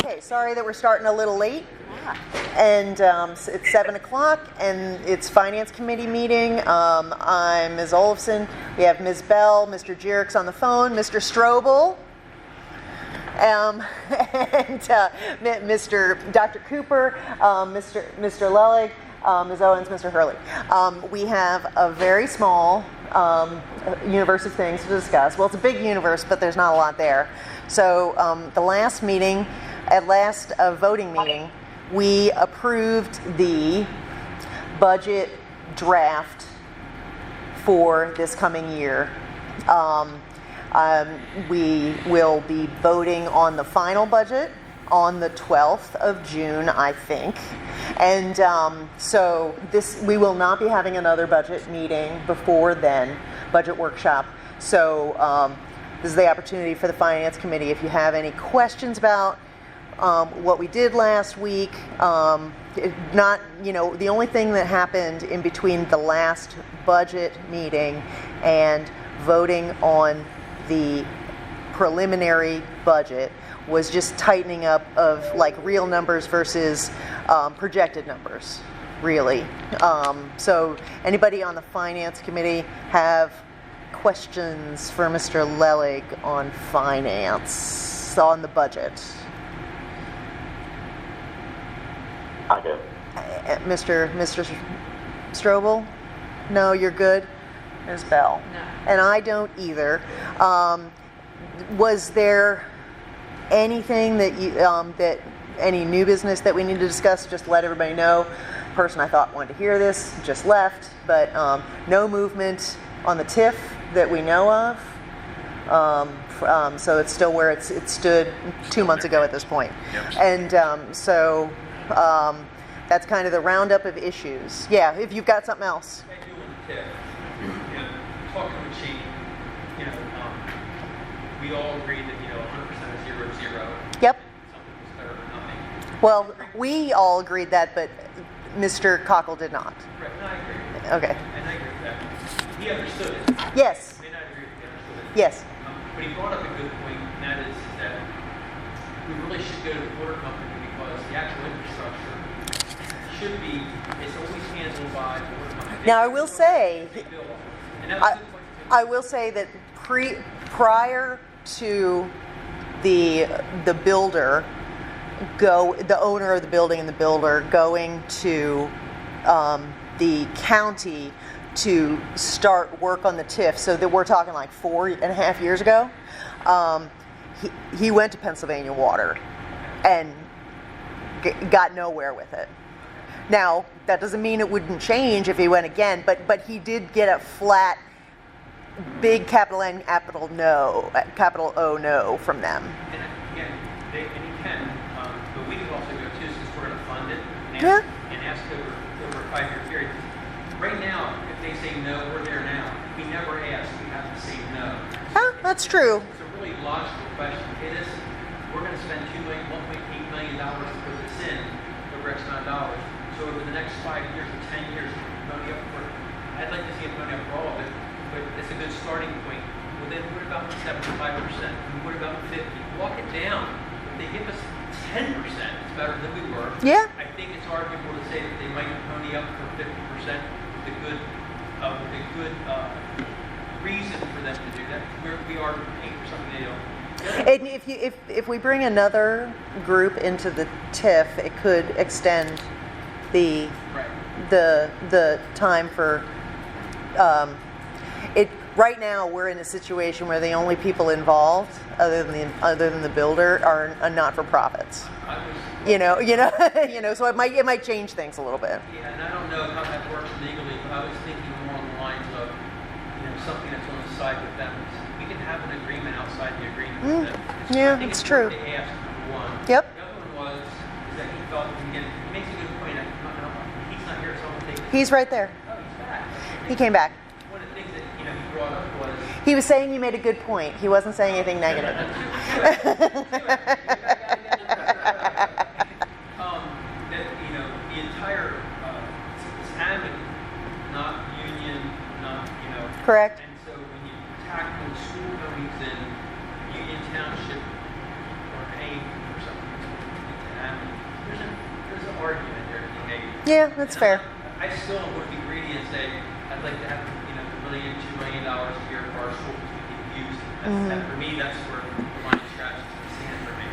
Okay, sorry that we're starting a little late. And it's 7 o'clock, and it's Finance Committee meeting. I'm Ms. Olafson. We have Ms. Bell, Mr. Jiericks on the phone, Mr. Strobel, and Dr. Cooper, Mr. Lelig, Ms. Owens, Mr. Hurley. We have a very small universe of things to discuss. Well, it's a big universe, but there's not a lot there. So the last meeting, voting meeting, we approved the budget draft for this coming year. We will be voting on the final budget on the 12th of June, I think. And so we will not be having another budget meeting before then, budget workshop. So this is the opportunity for the Finance Committee. If you have any questions about what we did last week, the only thing that happened in between the last budget meeting and voting on the preliminary budget was just tightening up of like real numbers versus projected numbers, really. So anybody on the Finance Committee have questions for Mr. Lelig on finance, on the budget? I do. Mr. Strobel? No, you're good? Ms. Bell? No. And I don't either. Was there anything that you that any new business that we need to discuss? Just let everybody know. The person I thought wanted to hear this just left, but no movement on the TIF that we know of. So it's still where it stood 2 months ago at this point. Yep. And that's kind of the roundup of issues. Yeah, if you've got something else. I do want to tip. Talking to the chief, we all agreed that 100% is 0-0. Yep. Something was better than nothing. Well, we all agreed that, but Mr. Cockle did not. Right, and I agree with that. Okay. And I agree with that. He understood it. Yes. He may not agree with it, he understood it. Yes. But he brought up a good point, and that is that we really should go to the water company because the actual infrastructure should be, it's always handled by the water company. Now, I will say, They bill. And that was a good point to I will say that prior to the builder the owner of the building and the builder going to the county to start work on the TIF, so that we're talking like 4.5 years ago, he went to Pennsylvania Water and got nowhere with it. Now, that doesn't mean it wouldn't change if he went again, but he did get a flat, big capital N, capital O no from them. And again, he can, but we can also go too, since we're going to fund it and ask over a 5-year period. Right now, if they say no, we're there now. We never ask, we have to say no. Oh, that's true. It's a really logical question. It is, we're going to spend $1.8 million to put this in over X amount of dollars. So over the next 5 years or 10 years, money up for, I'd like to see it money up for all of it, but it's a good starting point. Well, then what about 75%? What about 50%? Walk it down. If they give us 10%, it's better than we were. Yeah. I think it's arguable to say that they might pony up for 50% with a good reason for them to do that. We are paying for something they don't. And if we bring another group into the TIF, it could extend the time for it. Right now, we're in a situation where the only people involved, other than the builder, are not-for-profits. So it might change things a little bit. Yeah, and I don't know how that works legally, but I was thinking more on the lines of something that's on the side with them. We can have an agreement outside the agreement with them. Yeah, it's true. To ask, number one. Yep. The other one was that he felt he makes a good point. He's not here, so I'm going to take. He's right there. Oh, he's back. He came back. One of the things that he brought up was He was saying you made a good point. He wasn't saying anything negative. that the entire it's AMIC, not union, not Correct. And so when you tackle school goings in Union Township or paying for something, Yeah, that's fair. I still would be greedy and say, I'd like to have, $1 million, $2 million a year for our schools we can use. That, for me, that's where the line scratches the sand for me.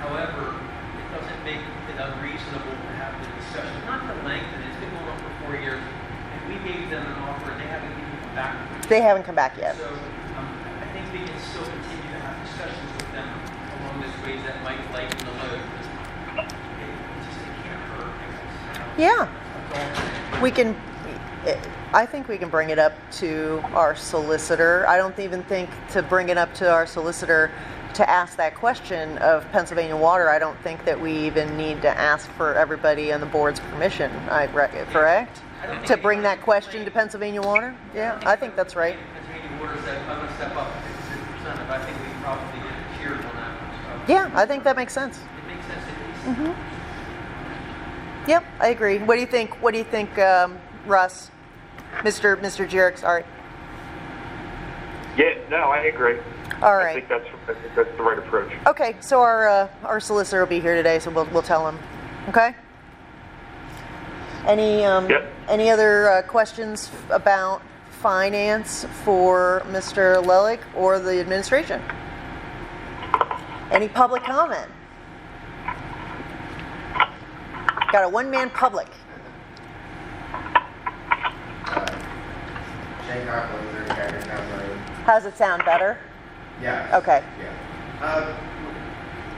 However, it doesn't make it unreasonable to have the discussion, not to lengthen it. It's been going on for 4 years, and we gave them an offer, and they haven't even come back. They haven't come back yet. So I think we can still continue to have discussions with them along those ways that might lighten the load. It can't hurt, I guess. Yeah. That's all. We can, I think we can bring it up to our solicitor. I don't even think to bring it up to our solicitor to ask that question of Pennsylvania Water. I don't think that we even need to ask for everybody on the board's permission, correct? To bring that question to Pennsylvania Water? Yeah, I think that's right. Pennsylvania Water said, I'm going to step up to 50%, but I think we probably get cheered on that one. So Yeah, I think that makes sense. it makes sense at least. Yep, I agree. What do you think? What do you think, Russ? Mr. Jurek, sorry. Yeah, no, I agree. All I right. think that's the right approach. Okay, so our solicitor will be here today, so we'll tell him. Okay. Any Yep. any other questions about finance for Mr. Lelick or the administration? Any public comment? Got a one-man public. Shane Coughlin, 30 Hagerstown Road. How's it sound? Better? Yeah. Okay. Yeah.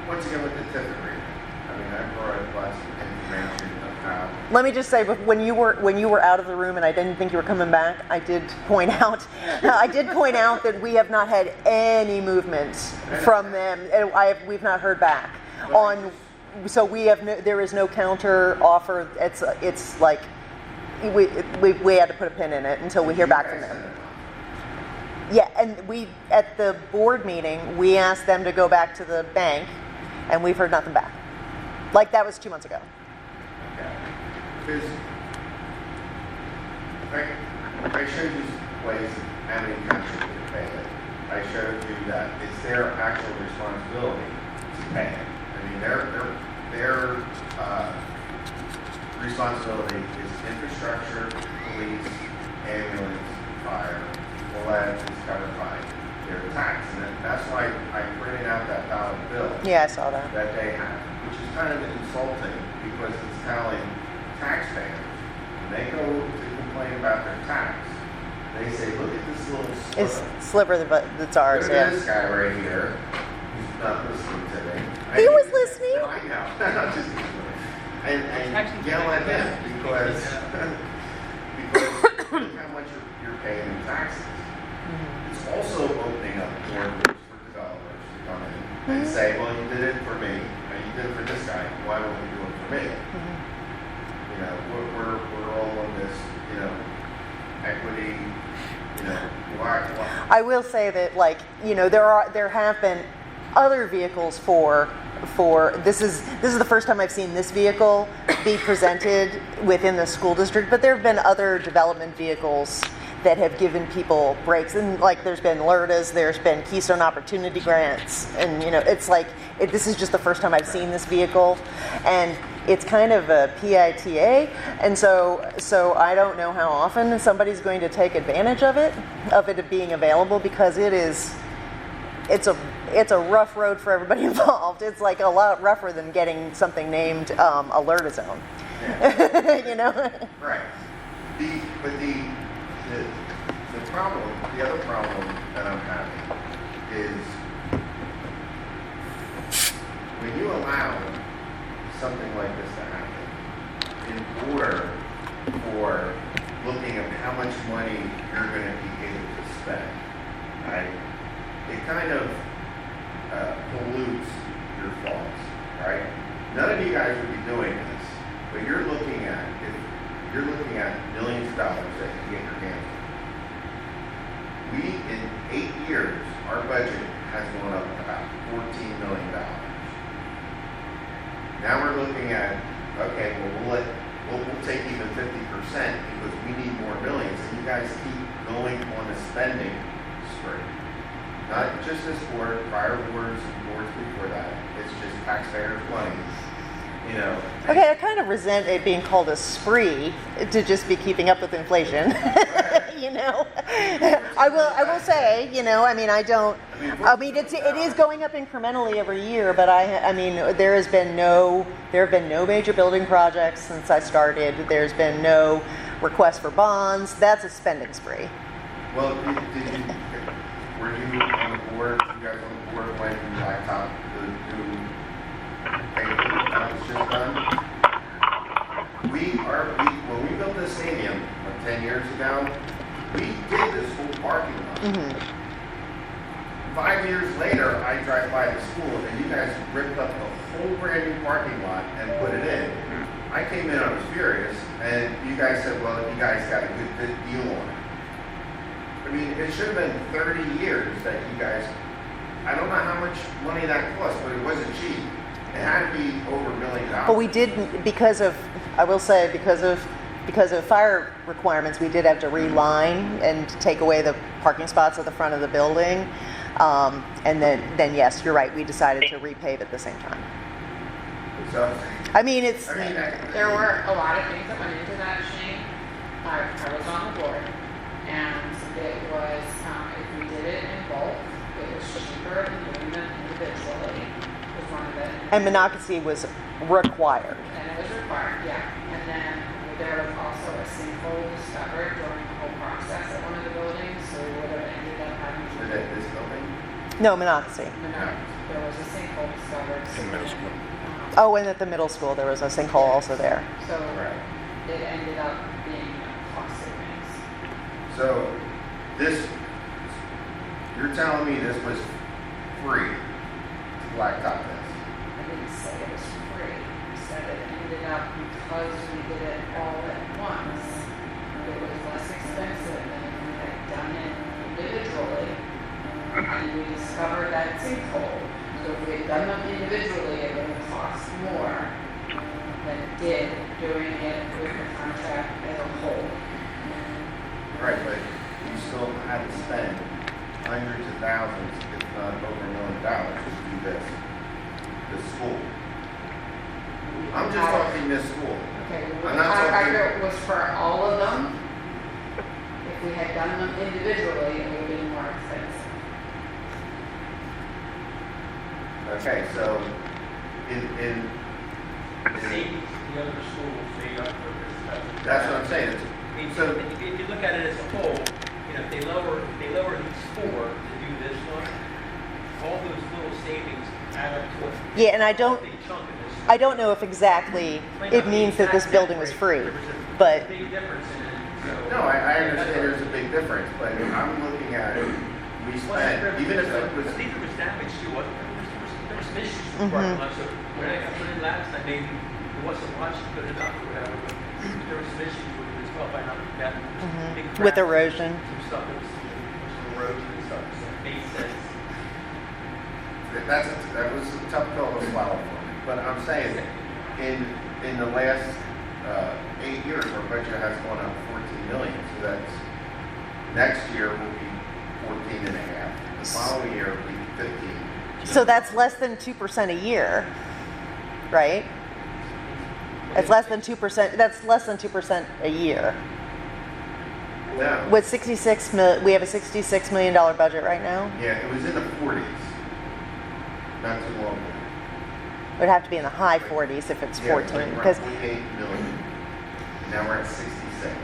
Once again with the TIF agreement, I mean, I brought a bunch of information of how. Let me just say, but when you were out of the room and I didn't think you were coming back, I did point out that we have not had any movement from them. We've not heard back on. So we have there is no counter offer. It's like we had to put a pin in it until we hear back from them. Yeah, and we at the board meeting we asked them to go back to the bank, and we've heard nothing back. Like that was 2 months ago. Okay. Because I showed you ways of how many times you can pay it. I showed you that it's their actual responsibility to pay it. I mean, their responsibility is infrastructure, police, ambulance, fire. All that is covered by their tax, and that's why I printed out that dollar bill Yeah, I saw that. that they have, which is kind of insulting because it's telling taxpayers when they go to complain about their tax, they say, look at this little It's sliver. sliver that's ours. Look at Yeah. this guy right here who's not listening to me. He was listening. I know. I'm just and yell at him because look how much you're paying in taxes. It's also opening up more doors for developers to come in and say, well, you did it for me, and you did it for this guy, why won't you do it for me? You know, we're all on this, equity, why? I will say that, there have been other vehicles for this is the first time I've seen this vehicle be presented within the school district, but there have been other development vehicles that have given people breaks, and there's been LERTAs, there's been Keystone Opportunity Grants, and this is just the first time I've seen this vehicle, and it's kind of a PITA, and so I don't know how often somebody's going to take advantage of it being available, because it's a rough road for everybody involved. It's a lot rougher than getting something named a LERTA zone. Yeah. Right. The other problem that I'm having is when you allow something like this to happen, in order for looking at how much money you're going to be able to spend, right? It kind of pollutes your thoughts, right? None of you guys would be doing this, but you're looking at millions of dollars that you get your hands on. In 8 years, our budget has gone up about $14 million. Now we're looking at, okay, well, we'll take even 50% because we need more millions, and you guys keep going on a spending spree. Not just this board, prior boards and boards before that. It's just taxpayers' money you know. Okay, I kind of resent it being called a spree to just be keeping up with inflation. You know, I will say, you know, I mean, it is going up incrementally every year, but I mean, there have been no major building projects since I started. There's been no request for bonds. That's a spending spree. Well, were you on the board, you guys on the board when Blacktop, the new pavement that was just done? When we built this stadium 10 years ago, we did this whole parking lot. Mm-hmm. 5 years later, I drive by the school and you guys ripped up the whole brand new parking lot and put it in. I came in, I was furious, and you guys said, well, you guys got a good deal on it. I mean, it should have been 30 years that you guys, I don't know how much money that cost, but it wasn't cheap. It had to be over $1 million. But we did, because of fire requirements, we did have to reline and take away the parking spots at the front of the building. And then yes, you're right, we decided to repave at the same time. So, I mean, it's, There were a lot of things that went into that, Shane. I was on the board, and it was, if we did it in bulk, it was cheaper than doing them individually, was one of the. and Monocacy was required. And it was required, yeah. And then there was also a sinkhole discovered during the whole process at one of the buildings, so we would have ended up having to. is it this building? No, Monocacy. There was a sinkhole discovered. In middle school. Oh, and at the middle school, there was a sinkhole also there. So Right. it ended up being a cost savings. So, you're telling me this was free to blacktop this? I didn't say it was free. I said it ended up because we did it all at once. It was less expensive than if we had done it individually. And we discovered that sinkhole. So if we had done them individually, it would have cost more than it did doing it with the contract as a whole. Right, but you still had to spend hundreds of thousands, if not over $1 million to do this school. I'm just talking this school. Okay, I'm the not contract talking- was for all of them. If we had done them individually, it would have been more expensive. Okay, so in Savings, the other schools made up for this. that's what I'm saying. I mean, So- if you look at it as a whole, you know, if they lower these four to do this one, all those little savings add up to a Yeah, and I don't big chunk of this. know if exactly it means that this building was free, There was a but big difference in it, so. No, I understand there's a big difference, but I'm looking at it, we spent, even if it was, I think there was damage too, wasn't there? There was some issues with the Mhm. parking lot, so when I put in last time, maybe it wasn't watched good enough or whatever, but there were some issues with it as well, by not that. Big with cracks, erosion. some stuff that was, some erosion and stuff, so it made sense. that was a tough pill to swallow for me. But I'm saying, in the last 8 years, our budget has gone up 14 million, so that's, next year will be 14 and a half. The following year will be 15. So that's less than 2% a year, right? It's less than 2%. That's less than 2% a year. No. With we have a $66 million budget right now. Yeah, it was in the 40s. Not too long ago. It would have to be in the high 40s if it's Yeah, 14, we're at because 48 million. Now we're at 66.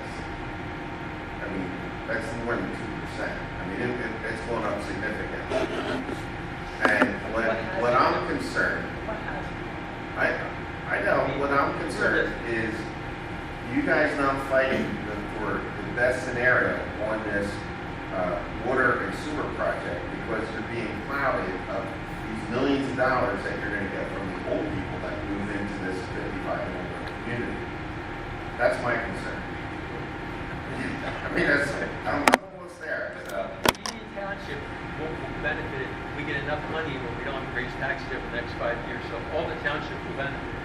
I mean, that's more than 2%. I mean, it's going up significantly. And when I'm concerned, What happened? I know, what I'm concerned is you guys not fighting for the best scenario on this water and sewer project because you're being clouded of these millions of dollars that you're gonna get from the old people that move into this 55 and older community. That's my concern. I mean, I'm almost there, so. Union Township won't benefit if we get enough money where we don't have to raise taxes over the next 5 years. So all the township will benefit.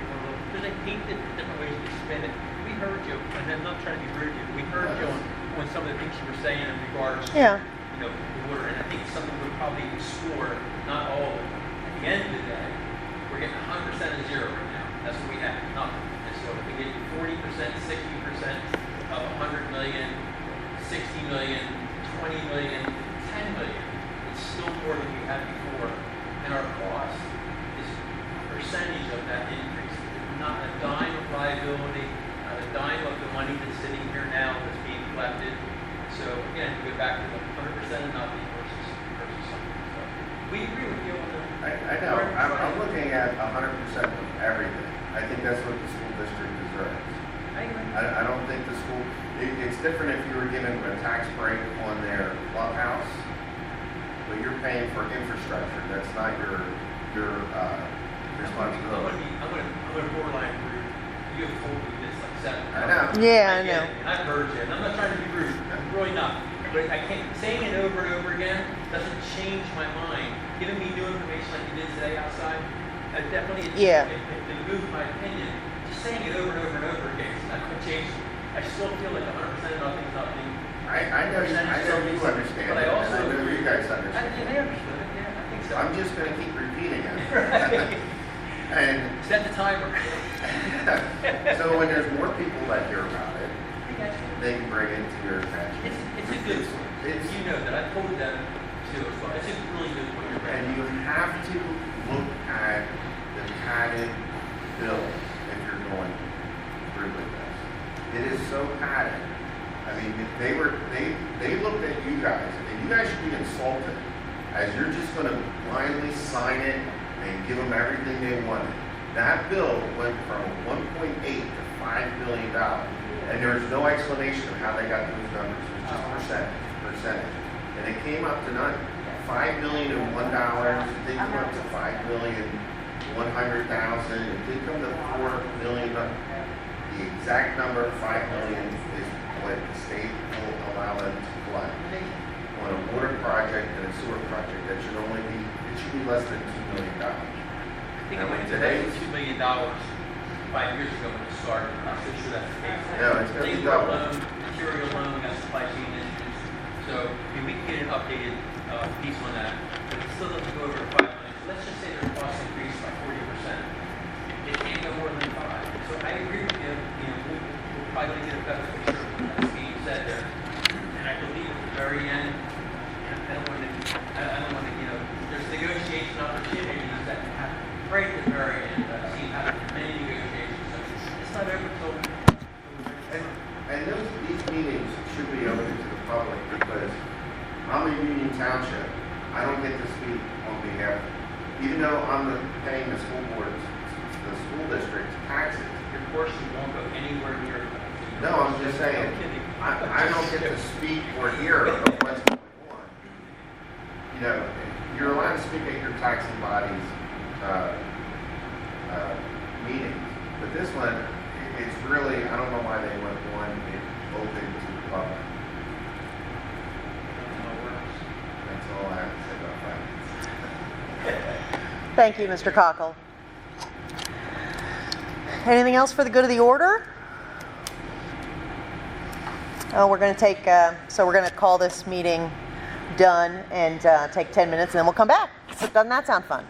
Because they paint it different ways to spin it. We heard you, and I'm not trying to be rude to you. We heard you on some of the things you were saying in regards to, Yeah. you know, the water. And I think it's something we'll probably explore, not all of it. At the end of the day, we're getting 100% of zero right now. That's what we have, nothing. And so if we get 40%, 60% of 100 million, 60 million, 20 million, 10 million, it's still more than we had before. And our cost is a percentage of that increase. Not a dime of liability, not a dime of the money that's sitting here now that's being collected. So again, we go back to the 100% of nothing versus something. So we agree with you on the. I know, I'm looking at 100% of everything. I think that's what the school district deserves. I agree. I don't think the school, it's different if you were given a tax break on their clubhouse, but you're paying for infrastructure, that's not your responsibility. I'm gonna borderline rude. You have told me this like 7 times. I know. Yeah, I get know. it, and I've heard you, and I'm not trying to be rude. I'm really not. But I can't, saying it over and over again doesn't change my mind. Giving me new information like you did today outside, definitely it moved my opinion. Just saying it over and over and over again is not going to change. I still feel like 100% nothing is nothing. I know you understand But it, I also and I know you guys I understand think it. they understood it. Yeah, I think so. I'm just gonna keep repeating it. Right. And Set the timer. so when there's more people that hear about it, I got you. they can bring it to your attention. It's a good point. It's, You know that. I told them too as well. It's a really good point. You're right. and you have to look at the padded bill if you're going through with this. It is so padded. I mean, if they looked at you guys, and you guys should be insulted as you're just going to blindly sign it and give them everything they wanted. That bill went from 1.8 to $5 billion, and there's no explanation of how they got those numbers. It was just percentage. And it came up to not $5 million and $1. It did come up to $5 million, 100,000. It did come to $4 million. The exact number, $5 million, is what the state will allow them to collect on a water project and a sewer project. That should only be, it should be less than $2 million. I think it went to Today- $2 million 5 years ago when it started. I'm not so sure that's the case. No, it's gonna be Labor double. loan, material loan, we got supply chain issues. So, I mean, we can get an updated piece on that, but it still doesn't go over to 5 million. So let's just say their cost increased by 40%. It can't go more than 5. So I agree with you, we're probably going to get a better picture of what's being said there. And I believe at the very end, I don't want to, there's negotiation opportunities that happen right at the very end. I've seen happen in many negotiations, so it's not over till. And these meetings should be open to the public because I'm a Union Township. I don't get to speak on behalf, even though I'm paying the school boards, the school district's taxes. Your portion won't go anywhere near that. No, I'm just saying, I'm kidding. I don't get to speak or hear of what's going on. You know, you're allowed to speak at your taxing body's meetings, but this one, it's really, I don't know why they went one open to the public. That's all I have to say about finance. Thank you, Mr. Cockle. Anything else for the good of the order? Oh, we're going to take, so we're going to call this meeting done and take 10 minutes and then we'll come back. So doesn't that sound fun?